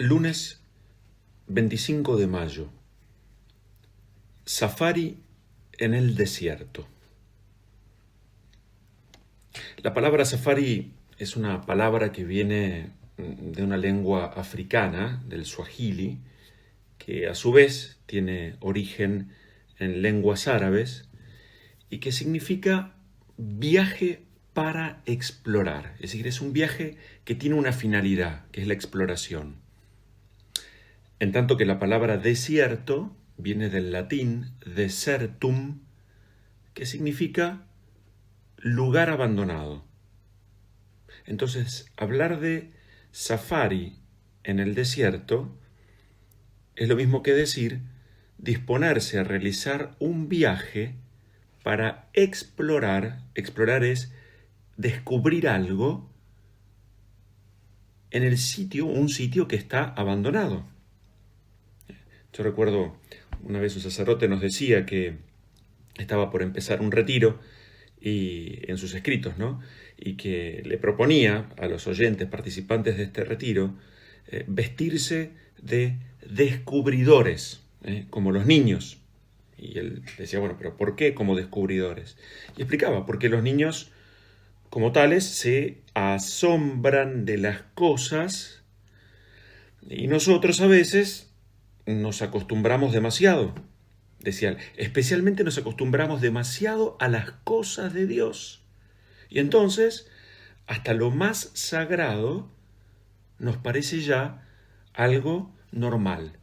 Lunes 25 de mayo. Safari en el desierto. La palabra safari es una palabra que viene de una lengua africana, del Swahili, que a su vez tiene origen en lenguas árabes y que significa viaje para explorar. Es decir, es un viaje que tiene una finalidad, que es la exploración. En tanto que la palabra desierto viene del latín desertum, que significa lugar abandonado. Entonces, hablar de safari en el desierto es lo mismo que decir disponerse a realizar un viaje para explorar. Explorar es descubrir algo en el sitio, un sitio que está abandonado. Yo recuerdo una vez un sacerdote nos decía que estaba por empezar un retiro y en sus escritos, ¿no? Y que le proponía a los oyentes participantes de este retiro vestirse de descubridores, como los niños. Y él decía, bueno, pero ¿por qué como descubridores? Y explicaba, porque los niños como tales se asombran de las cosas y nosotros a veces nos acostumbramos demasiado. Decía, especialmente nos acostumbramos demasiado a las cosas de Dios. Y entonces, hasta lo más sagrado nos parece ya algo normal.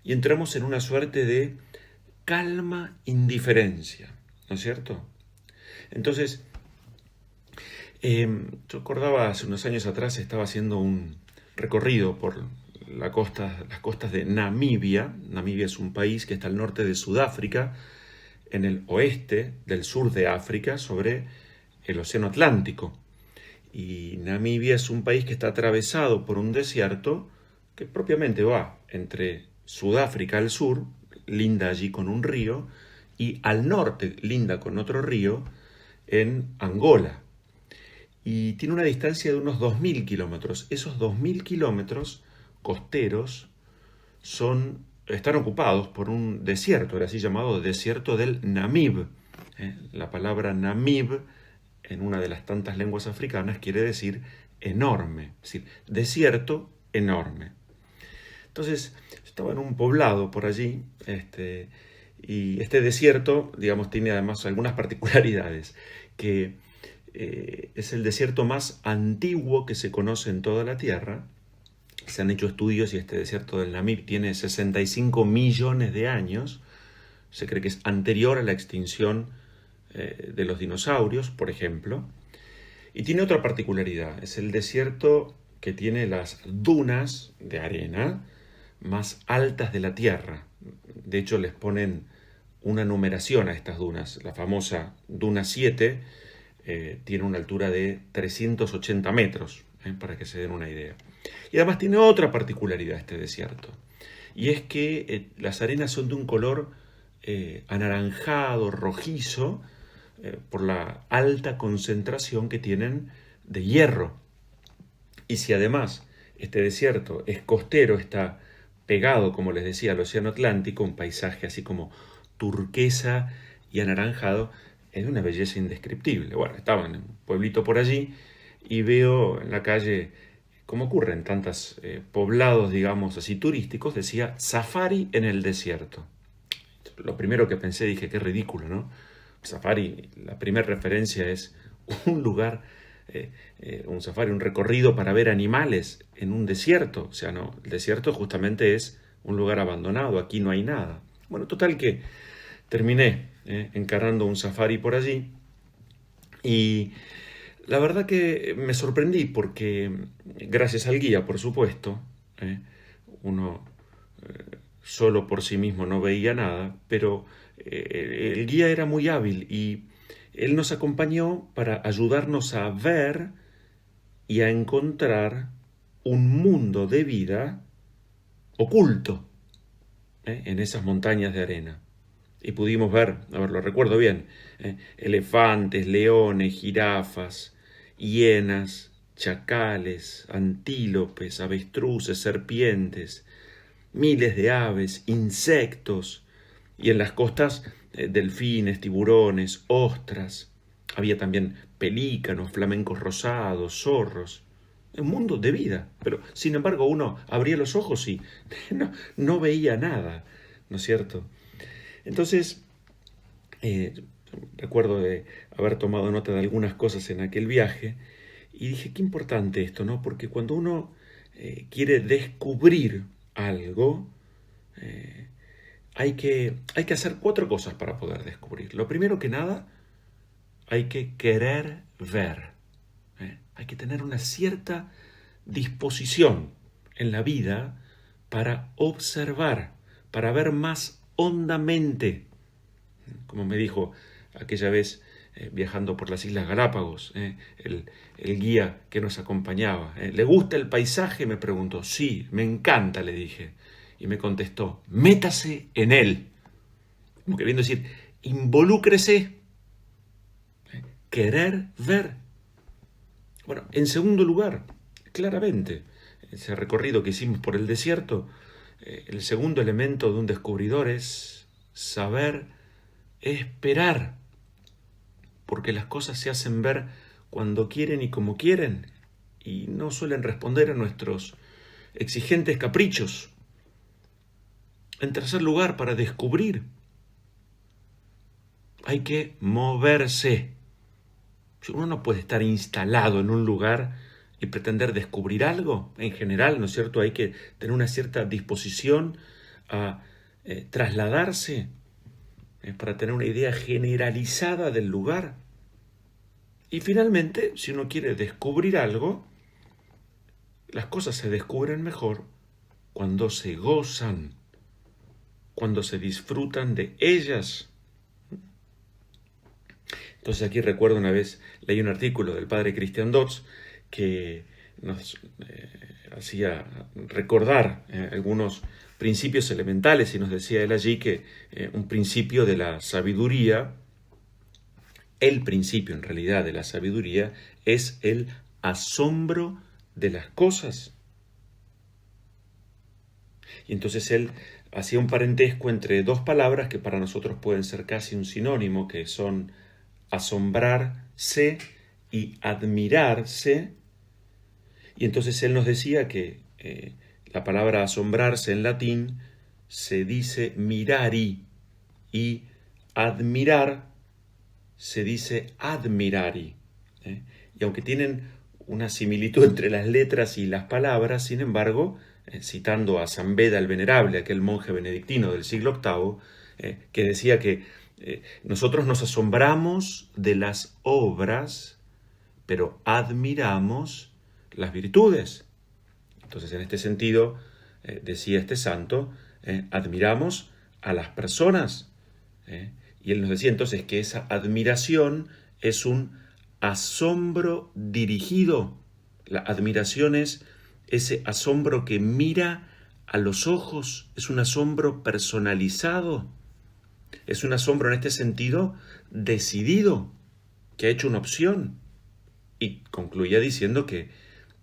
Y entramos en una suerte de calma indiferencia, ¿no es cierto? Entonces, yo acordaba hace unos años atrás, estaba haciendo un recorrido por las costas de Namibia. Namibia es un país que está al norte de Sudáfrica, en el oeste del sur de África, sobre el Océano Atlántico. Y Namibia es un país que está atravesado por un desierto que propiamente va entre Sudáfrica al sur, linda allí con un río, y al norte, linda con otro río, en Angola. Y tiene una distancia de unos 2.000 kilómetros. Esos 2.000 kilómetros costeros están ocupados por un desierto, era así llamado desierto del Namib. La palabra Namib, en una de las tantas lenguas africanas, quiere decir enorme, es decir, desierto enorme. Entonces, estaba en un poblado por allí, y este desierto, digamos, tiene además algunas particularidades, que es el desierto más antiguo que se conoce en toda la Tierra. Se han hecho estudios y este desierto del Namib tiene 65 millones de años. Se cree que es anterior a la extinción de los dinosaurios, por ejemplo. Y tiene otra particularidad. Es el desierto que tiene las dunas de arena más altas de la Tierra. De hecho, les ponen una numeración a estas dunas. La famosa Duna 7 tiene una altura de 380 metros, para que se den una idea. Y además tiene otra particularidad este desierto, y es que las arenas son de un color anaranjado, rojizo, por la alta concentración que tienen de hierro. Y si además este desierto es costero, está pegado, como les decía, al Océano Atlántico, un paisaje así como turquesa y anaranjado, es de una belleza indescriptible. Bueno, estaba en un pueblito por allí y veo en la calle, como ocurre en tantos poblados, digamos así, turísticos, decía safari en el desierto. Lo primero que pensé, dije, qué ridículo, ¿no? Safari, la primera referencia es un lugar, un safari, un recorrido para ver animales en un desierto. O sea, no, el desierto justamente es un lugar abandonado, aquí no hay nada. Bueno, total que terminé encarando un safari por allí y la verdad que me sorprendí porque, gracias al guía, por supuesto, uno solo por sí mismo no veía nada, pero el guía era muy hábil y él nos acompañó para ayudarnos a ver y a encontrar un mundo de vida oculto en esas montañas de arena. Y pudimos ver, a ver, lo recuerdo bien, elefantes, leones, jirafas, hienas, chacales, antílopes, avestruces, serpientes, miles de aves, insectos, y en las costas delfines, tiburones, ostras. Había también pelícanos, flamencos rosados, zorros. Un mundo de vida, pero sin embargo uno abría los ojos y no veía nada, ¿no es cierto? Entonces, recuerdo de haber tomado nota de algunas cosas en aquel viaje y dije, qué importante esto, ¿no? Porque cuando uno quiere descubrir algo, hay que hacer 4 cosas para poder descubrir. Lo primero que nada, hay que querer ver. Hay que tener una cierta disposición en la vida para observar, para ver más hondamente. Como me dijo aquella vez viajando por las Islas Galápagos, el guía que nos acompañaba. ¿Le gusta el paisaje?, me preguntó. Sí, me encanta, le dije. Y me contestó, métase en él. Como queriendo decir, involúcrese. Querer ver. Bueno, en segundo lugar, claramente, ese recorrido que hicimos por el desierto, el segundo elemento de un descubridor es saber esperar, porque las cosas se hacen ver cuando quieren y como quieren, y no suelen responder a nuestros exigentes caprichos. En tercer lugar, para descubrir, hay que moverse. Uno no puede estar instalado en un lugar y pretender descubrir algo. En general, ¿no es cierto? Hay que tener una cierta disposición a trasladarse para tener una idea generalizada del lugar. Y finalmente, si uno quiere descubrir algo, las cosas se descubren mejor cuando se gozan, cuando se disfrutan de ellas. Entonces aquí recuerdo una vez, leí un artículo del padre Christian Dodds que nos hacía recordar algunos principios elementales y nos decía él allí que un principio de la sabiduría, el principio en realidad de la sabiduría es el asombro de las cosas. Y entonces él hacía un parentesco entre 2 palabras que para nosotros pueden ser casi un sinónimo, que son asombrarse y admirarse. Y entonces él nos decía que la palabra asombrarse en latín se dice mirari y admirar se dice admirari. Y aunque tienen una similitud entre las letras y las palabras, sin embargo, citando a San Beda el Venerable, aquel monje benedictino del siglo VIII, que decía que nosotros nos asombramos de las obras, pero admiramos las virtudes. Entonces, en este sentido, decía este santo, admiramos a las personas. Y él nos decía entonces que esa admiración es un asombro dirigido. La admiración es ese asombro que mira a los ojos, es un asombro personalizado. Es un asombro en este sentido decidido, que ha hecho una opción. Y concluía diciendo que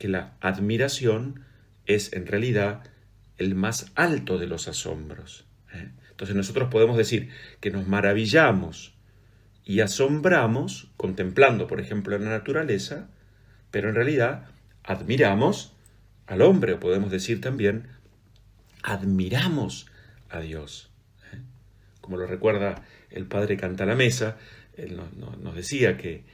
la admiración es en realidad el más alto de los asombros. Entonces nosotros podemos decir que nos maravillamos y asombramos contemplando, por ejemplo, la naturaleza, pero en realidad admiramos al hombre, o podemos decir también admiramos a Dios. Como lo recuerda el padre Cantalamessa, él nos decía que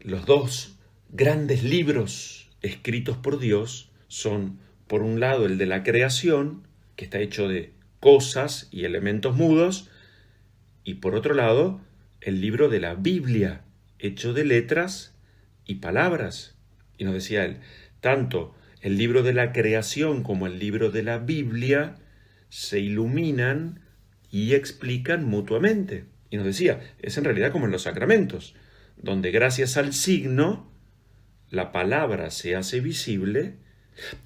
los 2 grandes libros escritos por Dios son, por un lado, el de la creación, que está hecho de cosas y elementos mudos, y por otro lado, el libro de la Biblia, hecho de letras y palabras. Y nos decía él, tanto el libro de la creación como el libro de la Biblia se iluminan y explican mutuamente. Y nos decía, es en realidad como en los sacramentos, donde gracias al signo la palabra se hace visible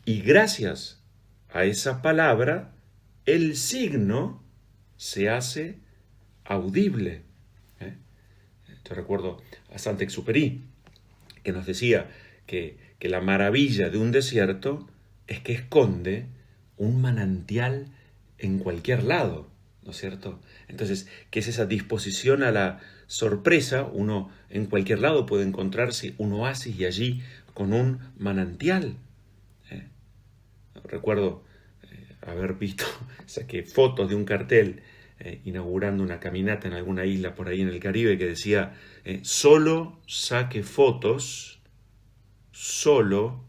y gracias a esa palabra el signo se hace audible. Yo recuerdo a Saint-Exupéry, que nos decía que la maravilla de un desierto es que esconde un manantial en cualquier lado, ¿no es cierto? Entonces, ¿qué es esa disposición a la sorpresa? Uno en cualquier lado puede encontrarse un oasis y allí con un manantial. Recuerdo haber visto, saqué fotos de un cartel inaugurando una caminata en alguna isla por ahí en el Caribe que decía, solo saque fotos, solo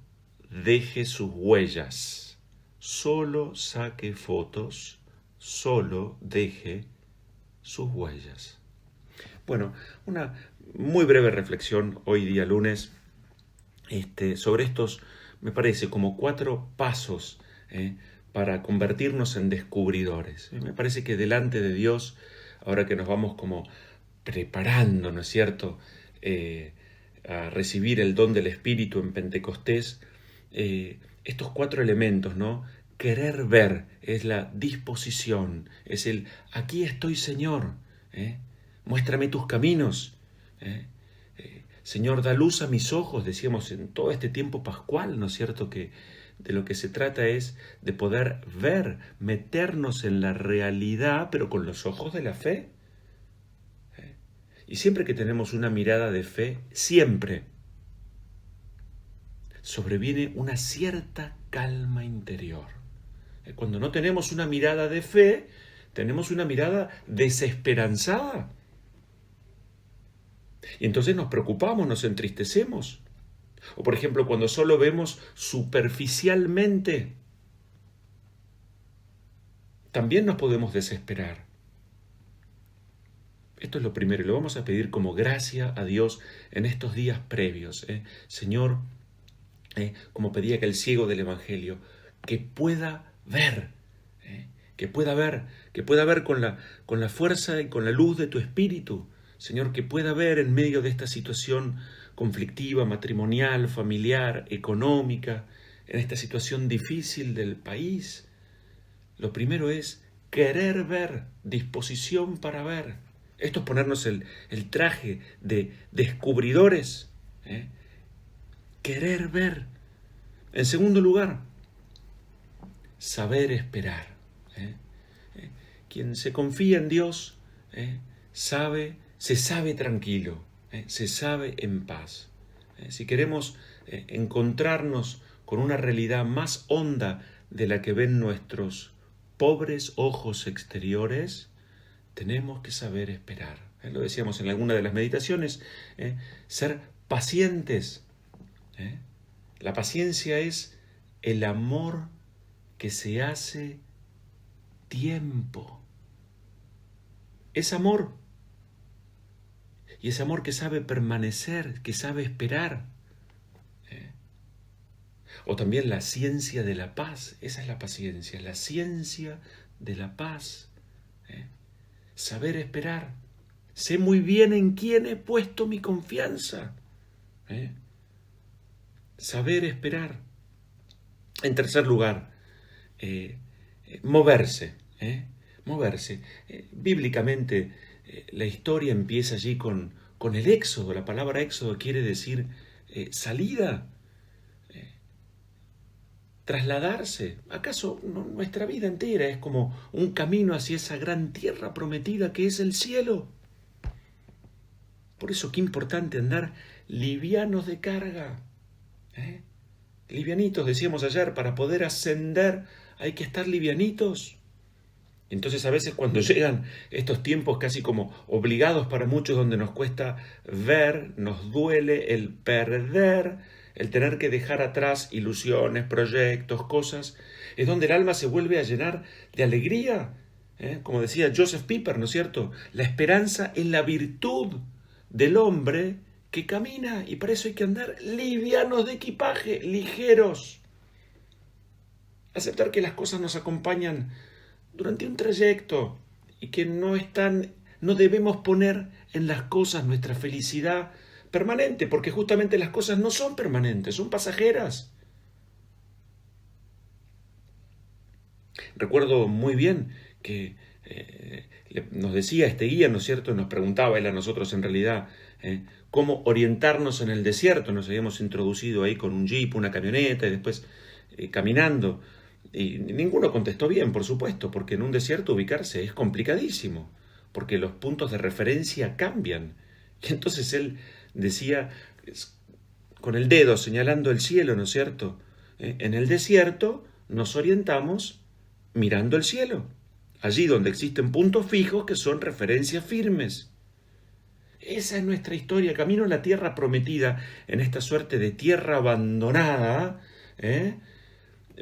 deje sus huellas. Solo saque fotos, solo deje sus huellas. Bueno, una muy breve reflexión hoy día lunes sobre estos, me parece, como 4 pasos para convertirnos en descubridores. Me parece que delante de Dios, ahora que nos vamos como preparando, ¿no es cierto?, a recibir el don del Espíritu en Pentecostés, estos 4 elementos, ¿no? Querer ver es la disposición, es el aquí estoy, Señor, muéstrame tus caminos, Señor, da luz a mis ojos, decíamos en todo este tiempo pascual, ¿no es cierto?, que de lo que se trata es de poder ver, meternos en la realidad, pero con los ojos de la fe. Y siempre que tenemos una mirada de fe, siempre sobreviene una cierta calma interior. Cuando no tenemos una mirada de fe, tenemos una mirada desesperanzada. Y entonces nos preocupamos, nos entristecemos. O por ejemplo, cuando solo vemos superficialmente, también nos podemos desesperar. Esto es lo primero, y lo vamos a pedir como gracia a Dios en estos días previos. Señor, como pedía aquel ciego del Evangelio, que pueda ver, que pueda ver con la fuerza y con la luz de tu Espíritu. Señor, que pueda ver en medio de esta situación conflictiva, matrimonial, familiar, económica, en esta situación difícil del país. Lo primero es querer ver, disposición para ver. Esto es ponernos el traje de descubridores. Querer ver. En segundo lugar, saber esperar. Quien se confía en Dios se sabe tranquilo, se sabe en paz. Si queremos encontrarnos con una realidad más honda de la que ven nuestros pobres ojos exteriores, tenemos que saber esperar. Lo decíamos en alguna de las meditaciones, ser pacientes. La paciencia es el amor que se hace tiempo. Es amor. Y es amor que sabe permanecer, que sabe esperar. O también la ciencia de la paz. Esa es la paciencia, la ciencia de la paz. Saber esperar. Sé muy bien en quién he puesto mi confianza. Saber esperar. En tercer lugar, moverse. Moverse. Bíblicamente, la historia empieza allí con el éxodo. La palabra éxodo quiere decir salida, trasladarse. ¿Acaso nuestra vida entera es como un camino hacia esa gran tierra prometida que es el cielo? Por eso qué importante andar livianos de carga. Livianitos, decíamos ayer, para poder ascender hay que estar livianitos. Entonces a veces cuando llegan estos tiempos casi como obligados para muchos, donde nos cuesta ver, nos duele el perder, el tener que dejar atrás ilusiones, proyectos, cosas, es donde el alma se vuelve a llenar de alegría. Como decía Joseph Pieper, ¿no es cierto? La esperanza es la virtud del hombre que camina, y para eso hay que andar livianos de equipaje, ligeros. Aceptar que las cosas nos acompañan durante un trayecto y que no debemos poner en las cosas nuestra felicidad permanente, porque justamente las cosas no son permanentes, son pasajeras. Recuerdo muy bien que nos decía este guía, ¿no es cierto? Nos preguntaba él a nosotros en realidad cómo orientarnos en el desierto. Nos habíamos introducido ahí con un jeep, una camioneta y después caminando. Y ninguno contestó bien, por supuesto, porque en un desierto ubicarse es complicadísimo, porque los puntos de referencia cambian. Y entonces él decía, con el dedo señalando el cielo, ¿no es cierto? En el desierto nos orientamos mirando el cielo, allí donde existen puntos fijos que son referencias firmes. Esa es nuestra historia, camino a la tierra prometida, en esta suerte de tierra abandonada.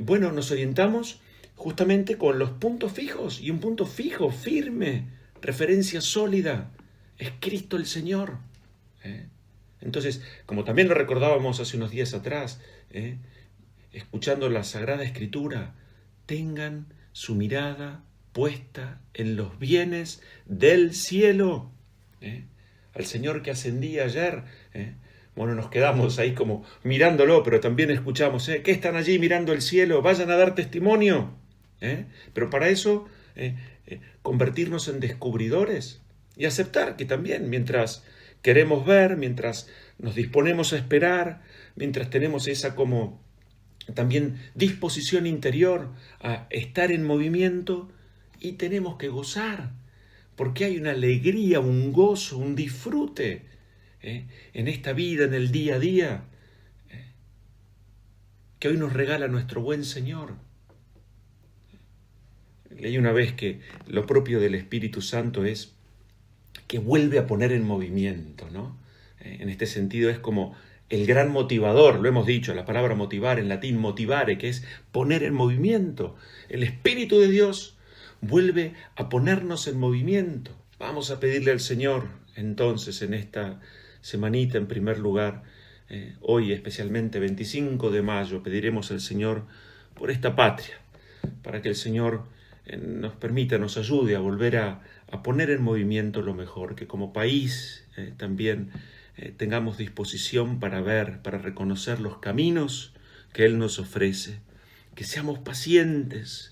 Bueno, nos orientamos justamente con los puntos fijos, y un punto fijo, firme, referencia sólida, es Cristo el Señor. Entonces, como también lo recordábamos hace unos días atrás, escuchando la Sagrada Escritura, tengan su mirada puesta en los bienes del cielo. Al Señor que ascendía ayer, bueno, nos quedamos ahí como mirándolo, pero también escuchamos, ¿qué están allí mirando el cielo? Vayan a dar testimonio. Pero para eso, convertirnos en descubridores y aceptar que también, mientras queremos ver, mientras nos disponemos a esperar, mientras tenemos esa como también disposición interior a estar en movimiento, y tenemos que gozar, porque hay una alegría, un gozo, un disfrute en esta vida, en el día a día, que hoy nos regala nuestro buen Señor. Leí una vez que lo propio del Espíritu Santo es que vuelve a poner en movimiento, ¿no? En este sentido es como el gran motivador, lo hemos dicho, la palabra motivar en latín, motivare, que es poner en movimiento. El Espíritu de Dios vuelve a ponernos en movimiento. Vamos a pedirle al Señor, entonces, en esta semanita, en primer lugar, hoy especialmente 25 de mayo, pediremos al Señor por esta patria, para que el Señor nos permita, nos ayude a volver a poner en movimiento lo mejor, que como país también tengamos disposición para ver, para reconocer los caminos que Él nos ofrece, que seamos pacientes,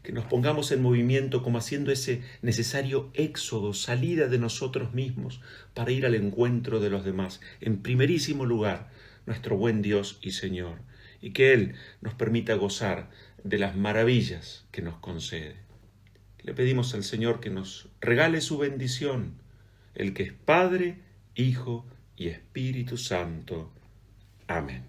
que nos pongamos en movimiento como haciendo ese necesario éxodo, salida de nosotros mismos para ir al encuentro de los demás. En primerísimo lugar, nuestro buen Dios y Señor, y que Él nos permita gozar de las maravillas que nos concede. Le pedimos al Señor que nos regale su bendición, el que es Padre, Hijo y Espíritu Santo. Amén.